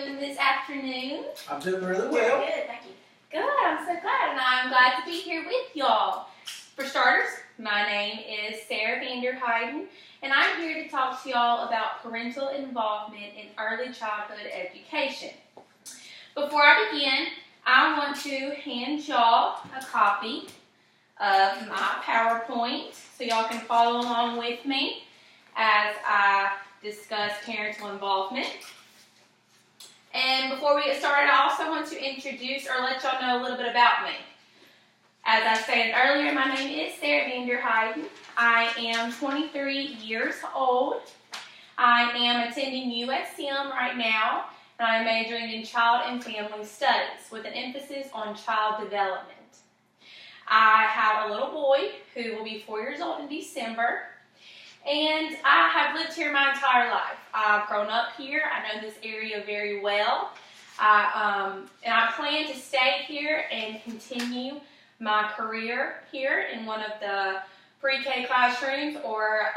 doing this afternoon? I'm doing really well. Good, thank you. Good, I'm so glad, and I'm glad to be here with y'all. For starters, my name is Sarah Vanderheiden, and I'm here to talk to y'all about parental involvement in early childhood education. Before I begin, I want to hand y'all a copy of my PowerPoint so y'all can follow along with me as I discuss parental involvement. And before we get started, I also want to introduce or let y'all know a little bit about me. As I stated earlier, my name is Sarah Vanderheiden. I am 23 years old. I am attending USM right now, and I'm majoring in Child and Family Studies with an emphasis on child development. I have a little boy who will be 4 years old in December, and I have lived here my entire life. I've grown up here. I know this area very well. And I plan to stay here and continue my career here in one of the pre-K classrooms or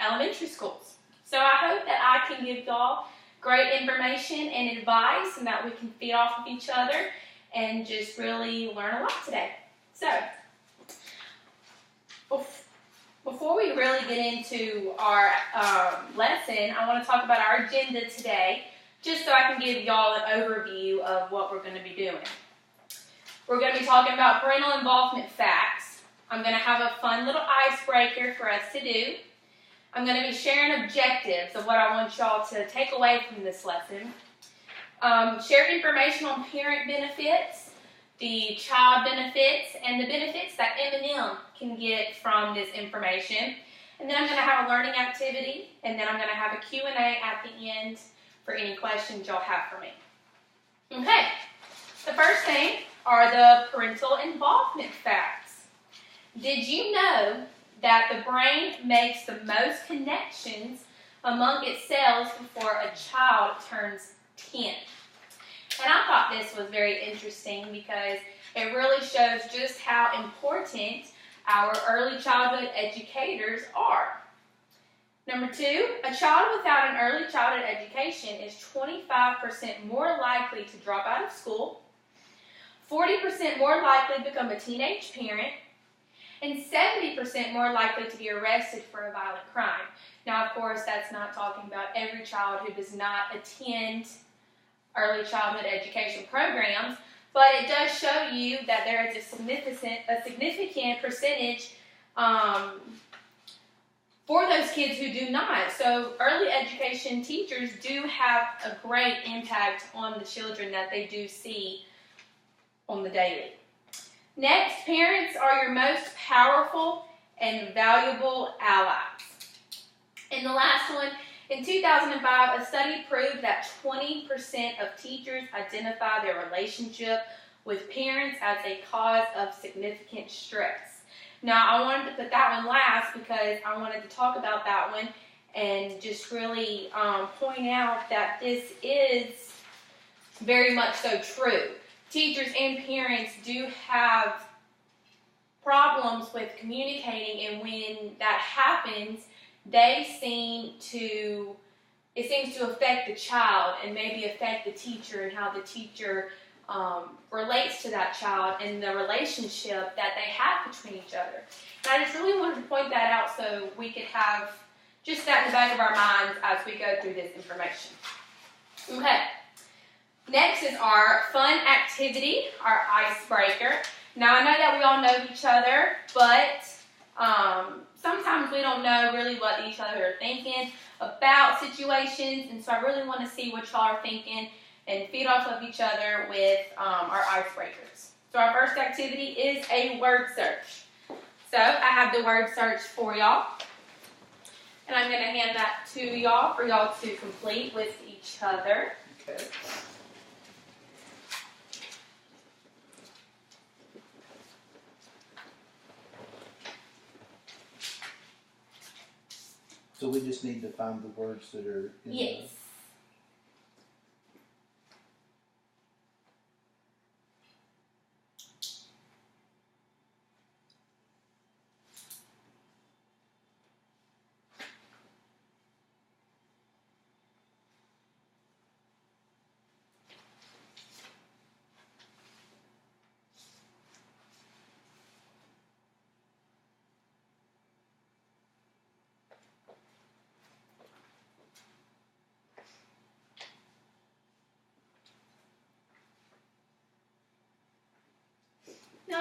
elementary schools. So I hope that I can give y'all great information and advice and that we can feed off of each other and just really learn a lot today. So, before we really get into our lesson, I want to talk about our agenda today, just so I can give y'all an overview of what we're going to be doing. We're going to be talking about parental involvement facts. I'm going to have a fun little icebreaker for us to do. I'm going to be sharing objectives of what I want y'all to take away from this lesson. Share information on parent benefits, the child benefits, and the benefits that M&M can get from this information. And then I'm going to have a learning activity, and then I'm going to have a Q&A at the end for any questions y'all have for me. Okay, the first thing are the parental involvement facts. Did you know that the brain makes the most connections among its cells before a child turns 10? And I thought this was very interesting because it really shows just how important our early childhood educators are. Number two, a child without an early childhood education is 25% more likely to drop out of school, 40% more likely to become a teenage parent, and 70% more likely to be arrested for a violent crime. Now, of course, that's not talking about every child who does not attend early childhood education programs, but it does show you that there is a significant percentage for those kids who do not. So early education teachers do have a great impact on the children that they do see on the daily. Next, parents are your most powerful and valuable allies. And the last one, in 2005, a study proved that 20% of teachers identify their relationship with parents as a cause of significant stress. Now, I wanted to put that one last because I wanted to talk about that one and just really point out that this is very much so true. Teachers and parents do have problems with communicating, and when that happens, it seems to affect the child and maybe affect the teacher and how the teacher relates to that child and the relationship that they have between each other. And I just really wanted to point that out so we could have just that in the back of our minds as we go through this information. Okay, next is our fun activity, our icebreaker. Now I know that we all know each other, but sometimes we don't know really what each other are thinking about situations, and so I really want to see what y'all are thinking and feed off of each other with our icebreakers. So our first activity is a word search. So I have the word search for y'all, and I'm going to hand that to y'all for y'all to complete with each other. Okay. So we just need to find the words that are in Yes.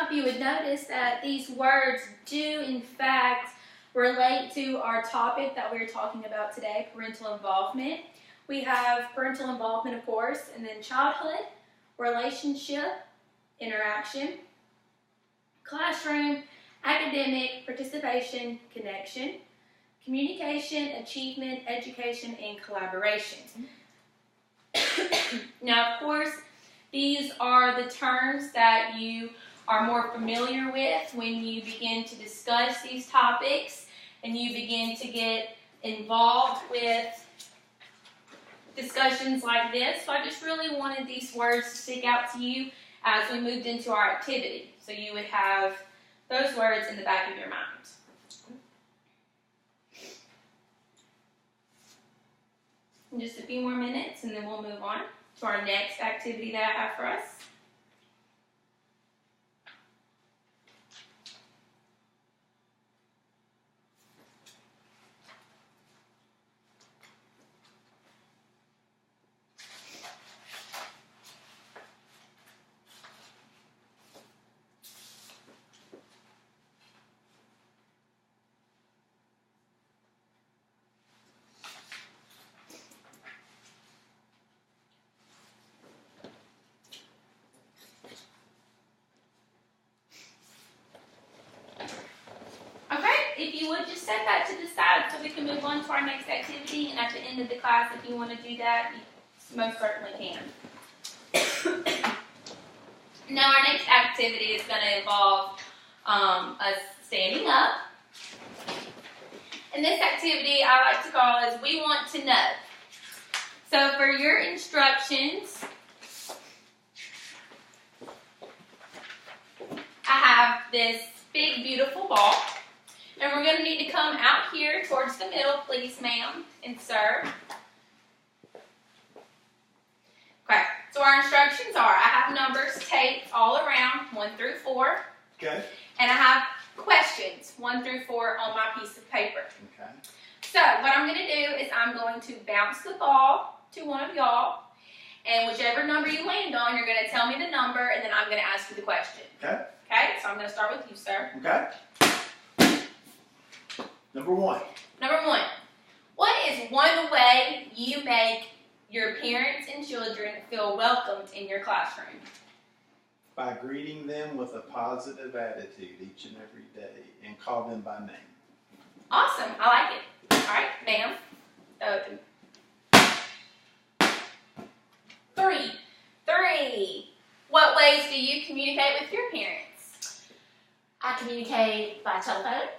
if you would notice that these words do in fact relate to our topic that we're talking about today, parental involvement. We have parental involvement, of course, and then childhood, relationship, interaction, classroom, academic, participation, connection, communication, achievement, education, and collaboration. Now, of course, these are the terms that you are more familiar with when you begin to discuss these topics and you begin to get involved with discussions like this. So I just really wanted these words to stick out to you as we moved into our activity. So you would have those words in the back of your mind. In just a few more minutes, and then we'll move on to our next activity that I have for us. If you would just set that to the side so we can move on to our next activity, and at the end of the class, if you want to do that, you most certainly can. Now our next activity is going to involve us standing up. And this activity I like to call is We Want to Know. So for your instructions, I have this big, beautiful ball. And we're going to need to come out here towards the middle, please, ma'am and sir. Okay, so our instructions are, I have numbers taped all around, 1 through 4. Okay. And I have questions, 1 through 4, on my piece of paper. Okay. So what I'm going to do is I'm going to bounce the ball to one of y'all. And whichever number you land on, you're going to tell me the number, and then I'm going to ask you the question. Okay. Okay, so I'm going to start with you, sir. Okay. Number 1. Number 1. What is one way you make your parents and children feel welcomed in your classroom? By greeting them with a positive attitude each and every day and call them by name. Awesome. I like it. All right, ma'am. 3. What ways do you communicate with your parents? I communicate by telephone,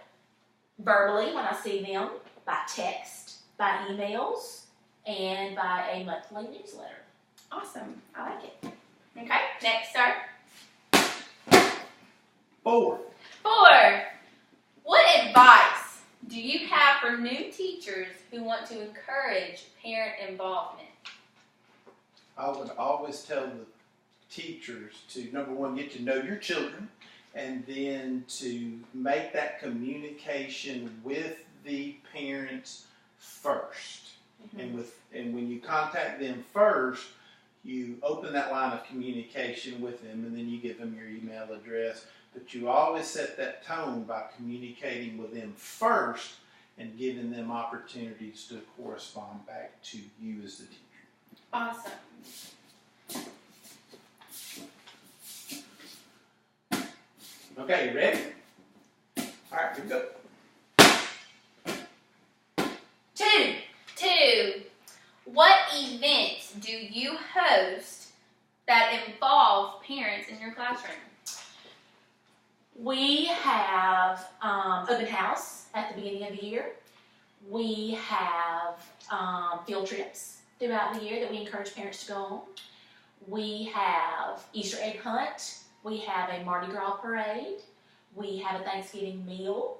verbally when I see them, by text, by emails, and by a monthly newsletter. Awesome. I like it. Okay, next, sir. 4. 4. What advice do you have for new teachers who want to encourage parent involvement? I would always tell the teachers to, number 1, get to know your children, and then to make that communication with the parents first. Mm-hmm. And when you contact them first, you open that line of communication with them, and then you give them your email address. But you always set that tone by communicating with them first and giving them opportunities to correspond back to you as the teacher. Awesome. Okay, you ready? All right, here we go. 2. What events do you host that involve parents in your classroom? We have open house at the beginning of the year. We have field trips throughout the year that we encourage parents to go on. We have Easter egg hunt. We have a Mardi Gras parade. We have a Thanksgiving meal.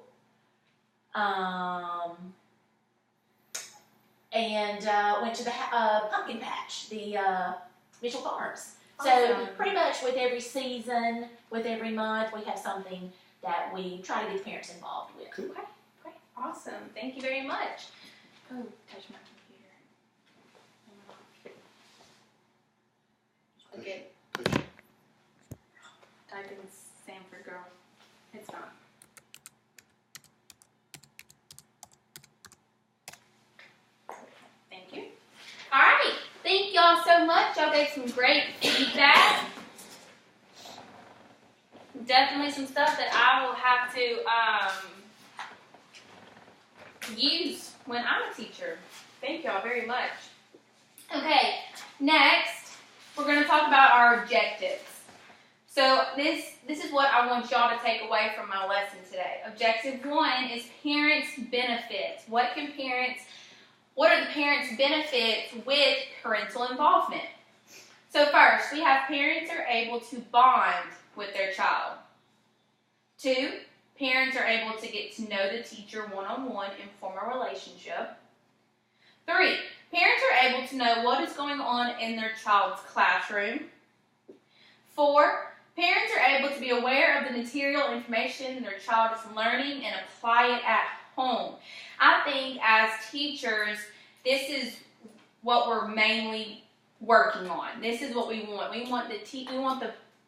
And went to the pumpkin patch, the Mitchell Farms. So Awesome. pretty much with every season, with every month, we have something that we try to get the parents involved with. Cool. Okay, great, awesome. Thank you very much. Oh, touch my computer. Okay. Type in Sanford so much. Y'all gave some great feedback. Definitely some stuff that I will have to use when I'm a teacher. Thank y'all very much. Okay, next we're going to talk about our objectives. So this is what I want y'all to take away from my lesson today. Objective 1 is parents' benefits. What are the parents' benefits with parental involvement? So first, we have parents are able to bond with their child. 2, parents are able to get to know the teacher one-on-one and form a relationship. 3, parents are able to know what is going on in their child's classroom. 4, parents are able to be aware of the material information their child is learning and apply it at home. I think as teachers, this is what we're mainly working on. This is what we want. We want the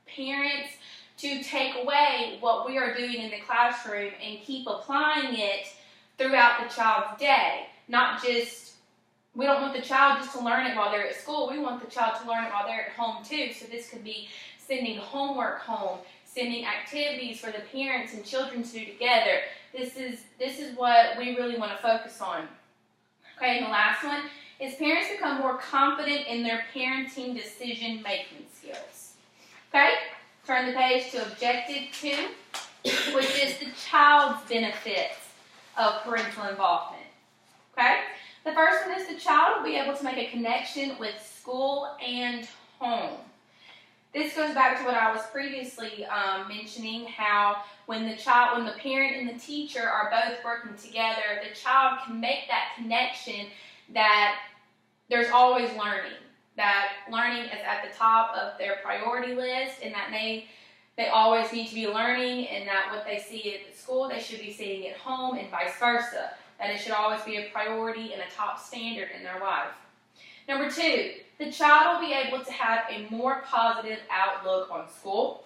parents to take away what we are doing in the classroom and keep applying it throughout the child's day. We don't want the child just to learn it while they're at school. We want the child to learn it while they're at home too. So this could be sending homework home, sending activities for the parents and children to do together. This is what we really want to focus on. Okay, and the last one is parents become more confident in their parenting decision-making skills. Okay, turn the page to Objective 2, which is the child's benefits of parental involvement. Okay, the first one is the child will be able to make a connection with school and home. This goes back to what I was previously mentioning, how when the parent and the teacher are both working together, the child can make that connection that there's always learning. That learning is at the top of their priority list, and that they always need to be learning, and that what they see at school, they should be seeing at home, and vice versa. That it should always be a priority and a top standard in their life. Number 2, the child will be able to have a more positive outlook on school.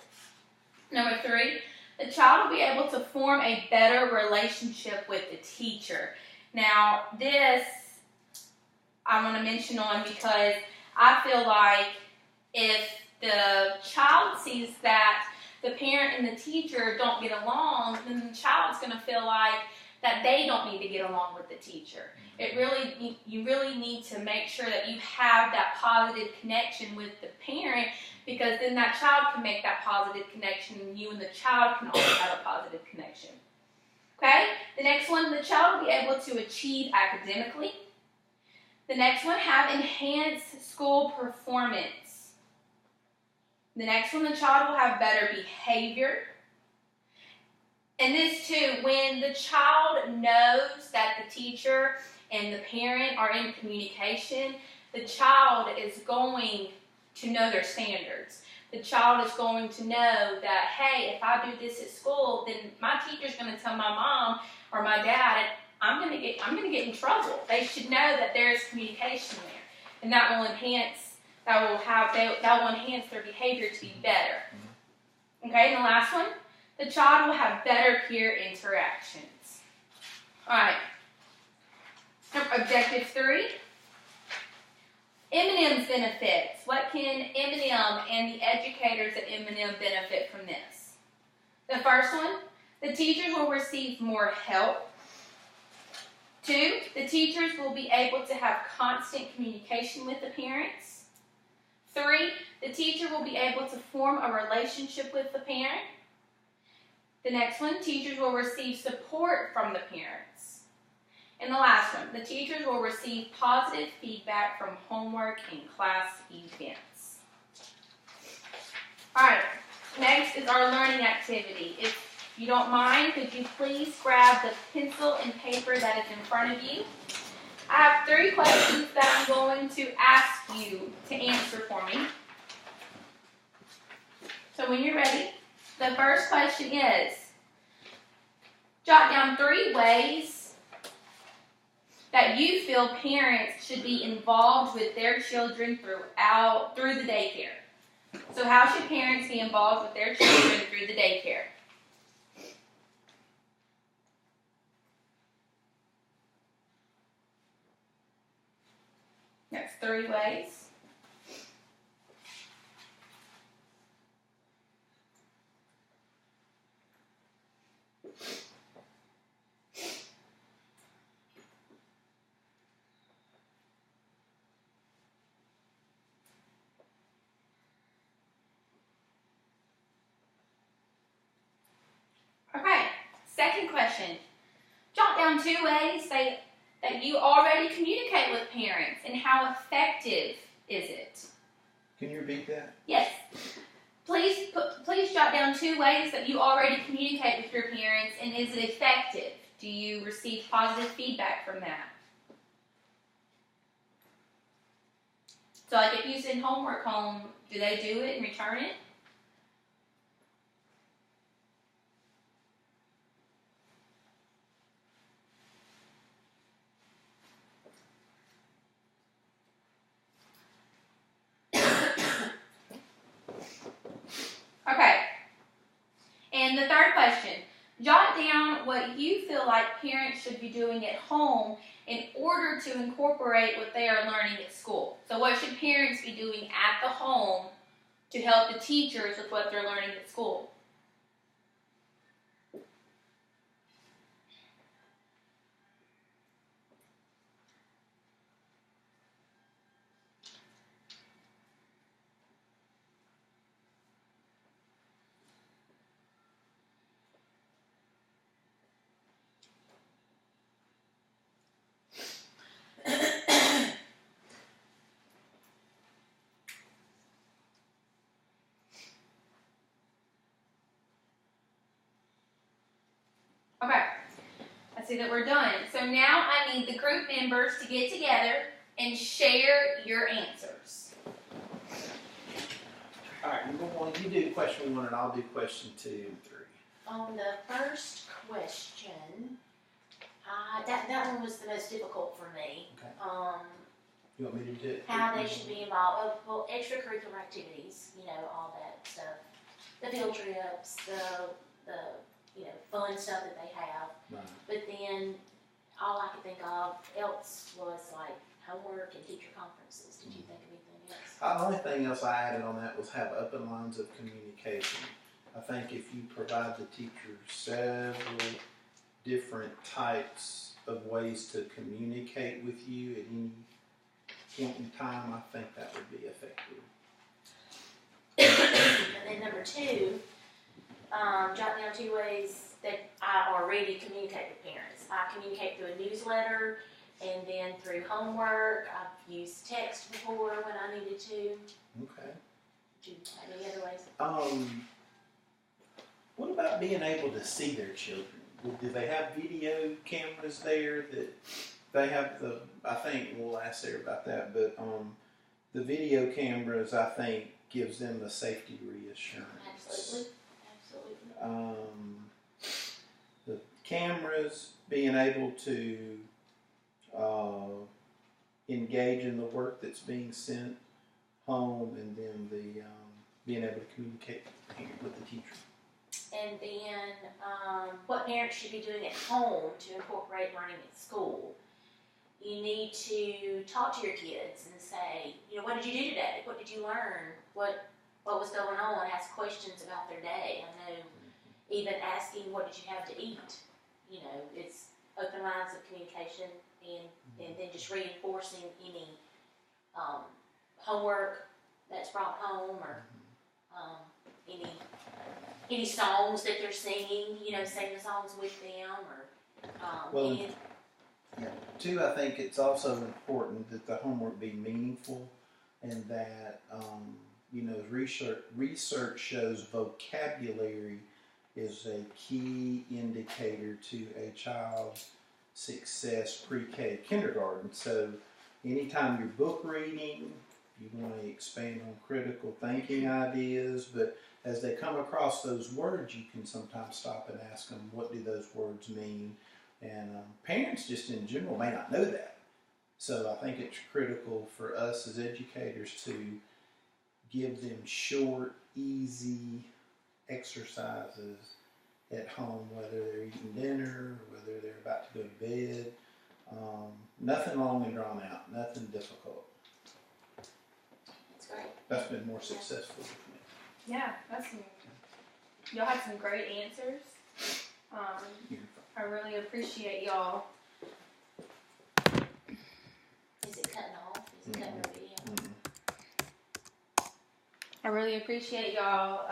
Number 3, the child will be able to form a better relationship with the teacher. Now, this I want to mention on because I feel like if the child sees that the parent and the teacher don't get along, then the child's going to feel like that they don't need to get along with the teacher. You really need to make sure that you have that positive connection with the parent, because then that child can make that positive connection, and you and the child can also have a positive connection. Okay? The next one, the child will be able to achieve academically. The next one, have enhanced school performance. The next one, the child will have better behavior. And this too, when the child knows that the teacher and the parent are in communication, the child is going to know their standards. The child is going to know that, hey, if I do this at school, then my teacher's going to tell my mom or my dad, I'm going to get in trouble. They should know that there is communication there, and that will enhance their behavior to be better. Okay, and the last one, the child will have better peer interactions. All right. Objective 3. M&M's benefits. What can M&M and the educators at M&M benefit from this? The first one, the teachers will receive more help. 2, the teachers will be able to have constant communication with the parents. 3, the teacher will be able to form a relationship with the parent. The next one, teachers will receive support from the parents. And the last one, the teachers will receive positive feedback from homework and class events. All right, next is our learning activity. If you don't mind, could you please grab the pencil and paper that is in front of you? I have 3 questions that I'm going to ask you to answer for me. So when you're ready, the first question is, jot down 3 ways that you feel parents should be involved with their children through the daycare. So how should parents be involved with their children through the daycare? That's 3 ways. Second question. Jot down 2 ways that you already communicate with parents, and how effective is it? Can you repeat that? Yes. Please jot down 2 ways that you already communicate with your parents, and is it effective? Do you receive positive feedback from that? So, like, if you send homework home, do they do it and return it? Okay. And the third question. Jot down what you feel like parents should be doing at home in order to incorporate what they are learning at school. So what should parents be doing at the home to help the teachers with what they're learning at school? Okay, I see that we're done. So now I need the group members to get together and share your answers. All right, number 1, you do question 1 and I'll do question 2 and 3. On the first question, that one was the most difficult for me. Okay. You want me to do it? How they should be involved. Well, extracurricular activities, all that stuff. The field trips, the fun stuff that they have. Right. But then all I could think of else was like homework and teacher conferences. Did you think of anything else? The only thing else I added on that was have open lines of communication. I think if you provide the teacher several different types of ways to communicate with you at any point in time, I think that would be effective. And then number 2, jot down 2 ways that I already communicate with parents. I communicate through a newsletter and then through homework. I've used text before when I needed to. Okay. Do you have any other ways? What about being able to see their children? Do they have video cameras there that they have I think we'll ask Sarah about that, but the video cameras, I think, gives them the safety reassurance. Absolutely. The cameras, being able to engage in the work that's being sent home, and then being able to communicate with the teacher. And then what parents should be doing at home to incorporate learning at school. You need to talk to your kids and say, what did you do today? What did you learn? What was going on? Ask questions about their day. I know even asking, what did you have to eat? It's open lines of communication, and then just reinforcing any homework that's brought home, or any songs that they're singing, sing the songs with them, or Yeah. 2, I think it's also important that the homework be meaningful, and that research shows vocabulary is a key indicator to a child's success pre-K kindergarten. So anytime you're book reading, you want to expand on critical thinking ideas, but as they come across those words, you can sometimes stop and ask them, what do those words mean? And parents just in general may not know that. So I think it's critical for us as educators to give them short, easy exercises at home, whether they're eating dinner, whether they're about to go to bed. Nothing long and drawn out, nothing difficult. That's great. That's been more successful with me. Yeah, y'all had some great answers. I really appreciate y'all. Is it cutting off? Is it cutting our video? I really appreciate y'all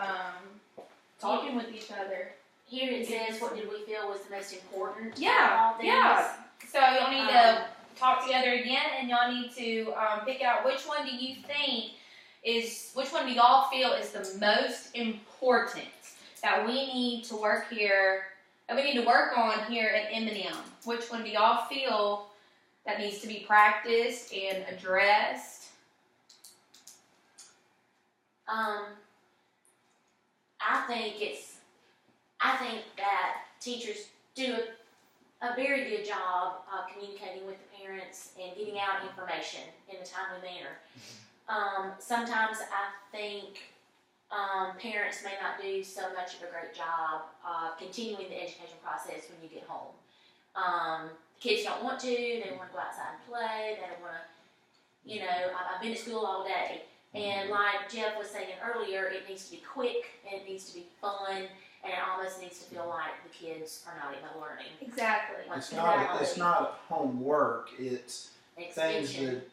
talking with each other. Here it says, what did we feel was the most important? Yeah, yeah. So y'all need to talk together again, and y'all need to pick out which one do you think which one do y'all feel is the most important that we need to work here, that we need to work on here at M&M. Which one do y'all feel that needs to be practiced and addressed? I think that teachers do a very good job of communicating with the parents and getting out information in a timely manner. Sometimes I think parents may not do so much of a great job of continuing the education process when you get home. Kids don't want to, they want to go outside and play, they don't want to, I've been at school all day. And like Jeff was saying earlier, it needs to be quick, and it needs to be fun, and it almost needs to feel like the kids are not even learning. Exactly. It's not homework, it's things that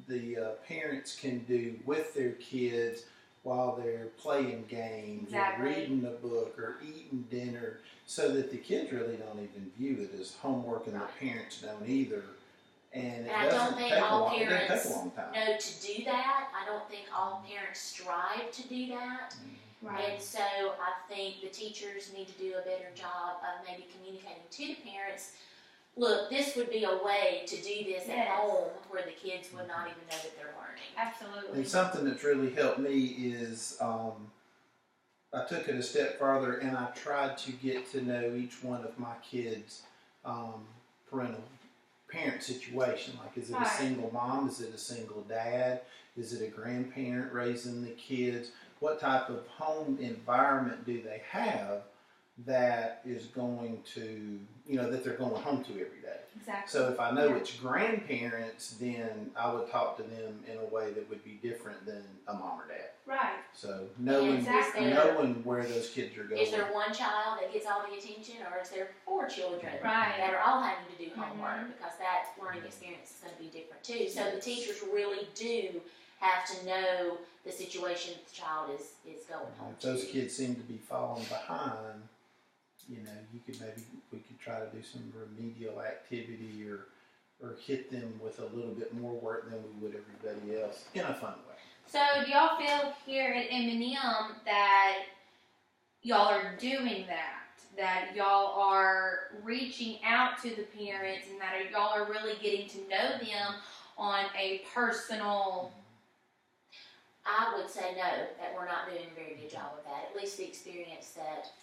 the parents can do with their kids while they're playing games or reading a book or eating dinner, so that the kids really don't even view it as homework, and the parents don't either. And I don't think all parents know to do that. I don't think all parents strive to do that. Right. And so I think the teachers need to do a better job of maybe communicating to the parents, look, this would be a way to do this at home where the kids would not even know that they're learning. Absolutely. And something that's really helped me is I took it a step further, and I tried to get to know each one of my kids' parent situation. Like, is it a single mom? Is it a single dad? Is it a grandparent raising the kids? What type of home environment do they have that is going to, that they're going home to every day? Exactly. So if I know it's grandparents, then I would talk to them in a way that would be different than a mom or dad. Right. So knowing where those kids are going. Is there one child that gets all the attention, or is there 4 children that are all having to do homework? Because that learning experience is going to be different too. So the teachers really do have to know the situation that the child is going home to. If those kids seem to be falling behind, we could try to do some remedial activity or hit them with a little bit more work than we would everybody else in a fun way. So do y'all feel here at M&M that y'all are doing that y'all are reaching out to the parents, and that y'all are really getting to know them on a personal? I would say no, that we're not doing a very good job of that. At least the experience that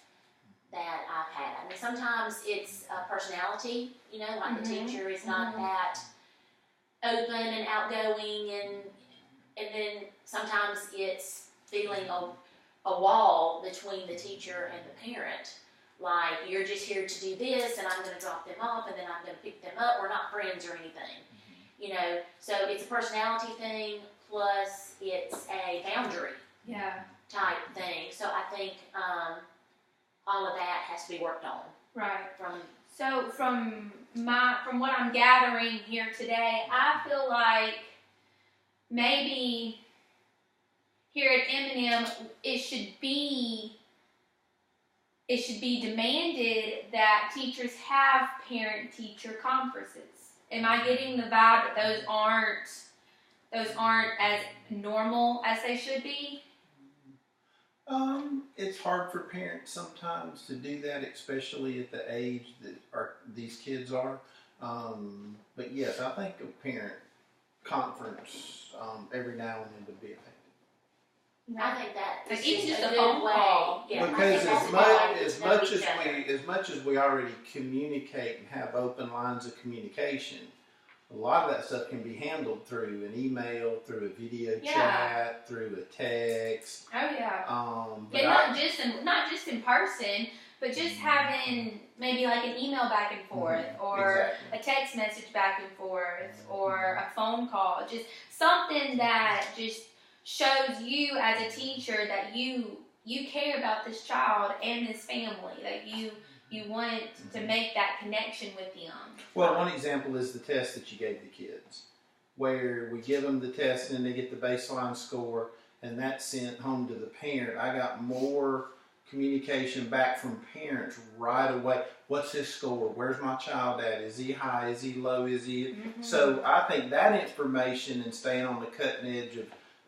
I've had. I mean, sometimes it's personality, like the teacher is not that open and outgoing, and then sometimes it's feeling a wall between the teacher and the parent. Like, you're just here to do this, and I'm going to drop them off, and then I'm going to pick them up. We're not friends or anything, So it's a personality thing, plus it's a boundary type thing. So I think all of that has to be worked on. Right. So from what I'm gathering here today, I feel like maybe here at M&M it should be demanded that teachers have parent-teacher conferences. Am I getting the vibe that those aren't as normal as they should be? It's hard for parents sometimes to do that, especially at the age that these kids are. But yes, I think a parent conference every now and then would be effective. I think that is even just a a phone call. Yeah, because as much as we already communicate and have open lines of communication, a lot of that stuff can be handled through an email, through a video chat, through a text. Oh yeah. Not just in person, but just having maybe like an email back and forth, or a text message back and forth, or a phone call. Just something that just shows you as a teacher that you care about this child and this family, that you want to make that connection with them. Well, one example is the test that you gave the kids, where we give them the test and then they get the baseline score, and that's sent home to the parent. I got more communication back from parents right away. What's his score? Where's my child at? Is he high? Is he low? Is he? So I think that information and staying on the cutting edge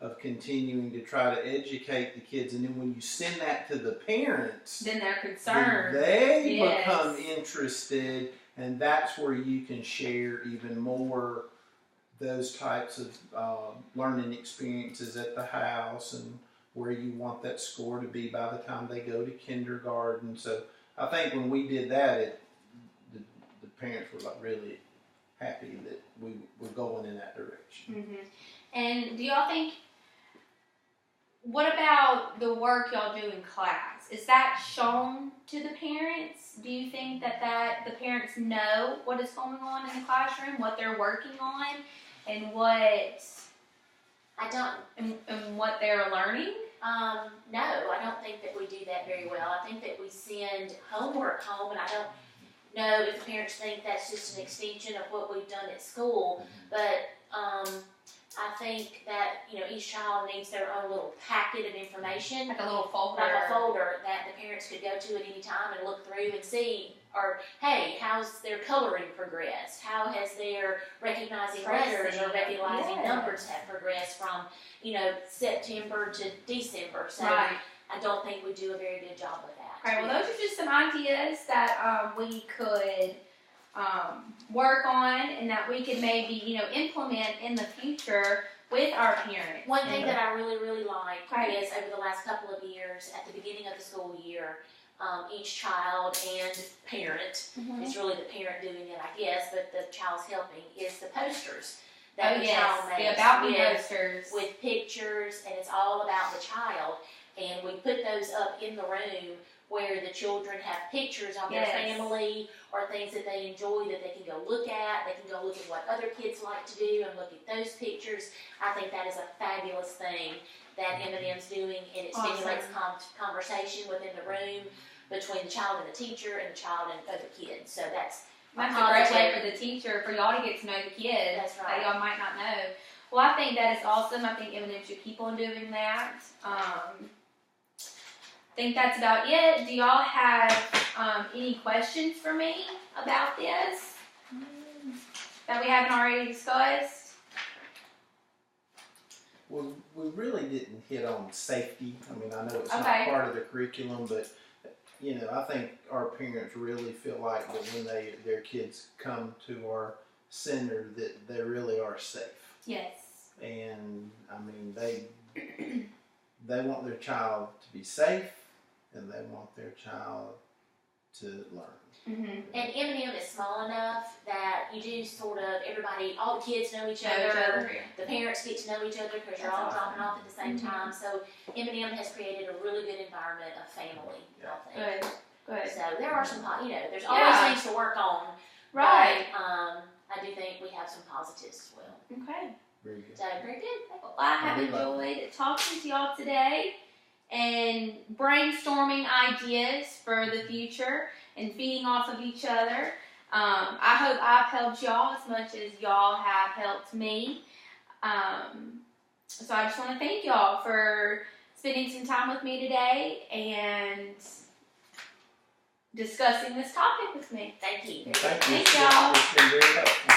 of continuing to try to educate the kids, and then when you send that to the parents, then they're concerned. then they become interested, and that's where you can share even more those types of learning experiences at the house, and where you want that score to be by the time they go to kindergarten. So I think when we did that, the parents were like really happy that we were going in that direction. And do y'all think, what about the work y'all do in class? Is that shown to the parents? Do you think that the parents know what is going on in the classroom, what they're working on, and what what they're learning? No, I don't think that we do that very well. I think that we send homework home, and I don't know if the parents think that's just an extension of what we've done at school. But I think that each child needs their own little packet of information, Like a little folder. that the parents could go to at any time and look through and see. Or, hey, how's their coloring progressed? How has their recognizing letters or recognizing numbers have progressed from, September to December? So Right. I don't think we do a very good job with that. All right, well, those are just some ideas that we could work on, and that we could maybe, implement in the future with our parents. One thing that I really, really like Right. is over the last couple of years, at the beginning of the school year, each child and parent, it's really the parent doing it, I guess, but the child's helping, is the posters that the child makes. The About Me posters. With pictures, and it's all about the child. And we put those up in the room where the children have pictures of their family or things that they enjoy that they can go look at. They can go look at what other kids like to do and look at those pictures. I think that is a fabulous thing that M&M's doing, and it stimulates conversation within the room between the child and the teacher and the child and other kids. So that's a great way for the teacher, for y'all to get to know the kids. That's right. That y'all might not know. Well, I think that is awesome. I think M&M should keep on doing that. I think that's about it. Do y'all have any questions for me about this that we haven't already discussed? Well, we really didn't hit on safety. I mean, I know it's Okay. not part of the curriculum, but I think our parents really feel like that when their kids come to our center, that they really are safe. Yes. And I mean, they want their child to be safe, and they want their child to learn. And M&M is small enough that you do sort of, all the kids know each other. The parents get to know each other because you're all dropping off at the same time. So M&M has created a really good environment of family, I think. Good. So there are some, there's always things to work on. Right. But, I do think we have some positives as well. Okay. Very good. So very good. Well, I have enjoyed talking to y'all today and brainstorming ideas for the future and feeding off of each other. I hope I've helped y'all as much as y'all have helped me. So I just want to thank y'all for spending some time with me today and discussing this topic with me. Thank you. Thank you. Thank y'all. It's been very helpful.